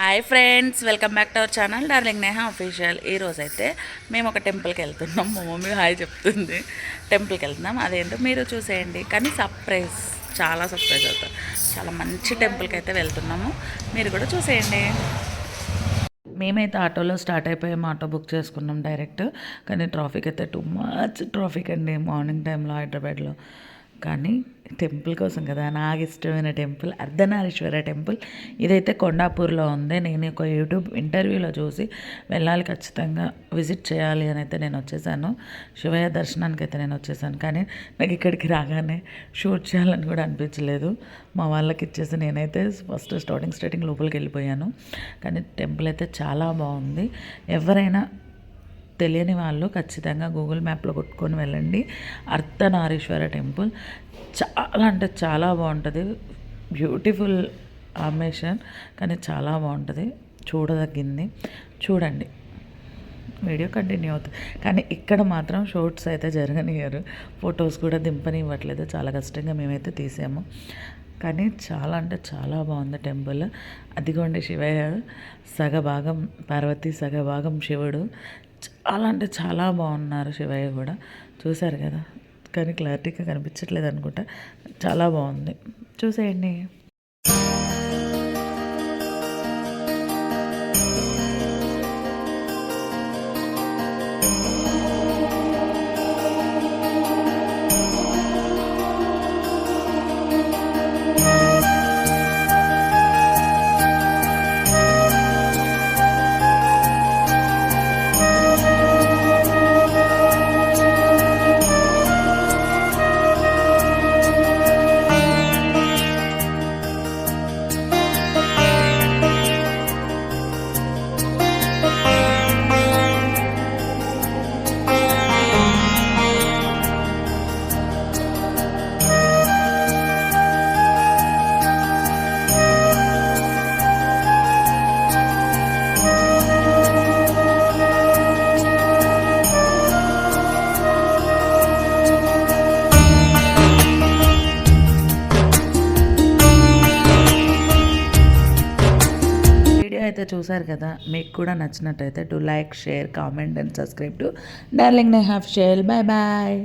Hi friends, welcome back to our channel darling Neha official. ఈరోజైతే మేము ఒక టెంపుల్కి వెళ్తున్నాం. మా మమ్మీ హాయ్ చెప్తుంది. టెంపుల్కి వెళ్తున్నాం, అదేంటో మీరు చూసేయండి. కానీ సర్ప్రైజ్, చాలా సర్ప్రైజ్ అవుతారు. చాలా మంచి టెంపుల్కి అయితే వెళ్తున్నాము, మీరు కూడా చూసేయండి. మేమైతే ఆటోలో స్టార్ట్ అయిపోయాము, ఆటో బుక్ చేసుకున్నాం డైరెక్ట్. కానీ ట్రాఫిక్ అయితే టూ మచ్ ట్రాఫిక్ అండి మార్నింగ్ టైంలో హైదరాబాద్లో. కానీ టెంపుల్ కోసం కదా, నాకు ఇష్టమైన టెంపుల్ అర్ధనారీశ్వర టెంపుల్. ఇదైతే కొండాపూర్లో ఉంది. నేను ఒక యూట్యూబ్ ఇంటర్వ్యూలో చూసి వెళ్ళాలి, ఖచ్చితంగా విజిట్ చేయాలి అని అయితే నేను వచ్చేసాను. శివయ్య దర్శనానికి అయితే నేను వచ్చేసాను. కానీ నాకు ఇక్కడికి రాగానే షూట్ చేయాలని కూడా అనిపించలేదు. మా వాళ్ళకి ఇచ్చేసి నేనైతే ఫస్ట్ స్టార్టింగ్ లోపలికి వెళ్ళిపోయాను. కానీ టెంపుల్ అయితే చాలా బాగుంది. ఎవరైనా తెలియని వాళ్ళు ఖచ్చితంగా గూగుల్ మ్యాప్లో కొట్టుకొని వెళ్ళండి. అర్ధనారీశ్వర టెంపుల్ చాలా అంటే చాలా బాగుంటుంది. బ్యూటిఫుల్ ఆమేషన్, కానీ చాలా బాగుంటుంది, చూడదగ్గింది. చూడండి, వీడియో కంటిన్యూ అవుతుంది. కానీ ఇక్కడ మాత్రం షూట్స్ అయితే జరగనివ్వరు, ఫొటోస్ కూడా దింపనివ్వట్లేదు. చాలా కష్టంగా మేమైతే తీసాము. కానీ చాలా అంటే చాలా బాగుంది టెంపుల్. అదిగోండి శివయ్య సగభాగం పార్వతి, సగభాగం శివుడు. చాలా అంటే చాలా బాగున్నారు శివయ్య కూడా, చూశారు కదా. కానీ క్లారిటీగా కనిపించట్లేదు అనుకుంటా. చాలా బాగుంది, చూసేయండి. అయితే చూసారు కదా, మీకు కూడా నచ్చినట్టయితే to like, share, comment and subscribe to darling Neha official. Bye bye.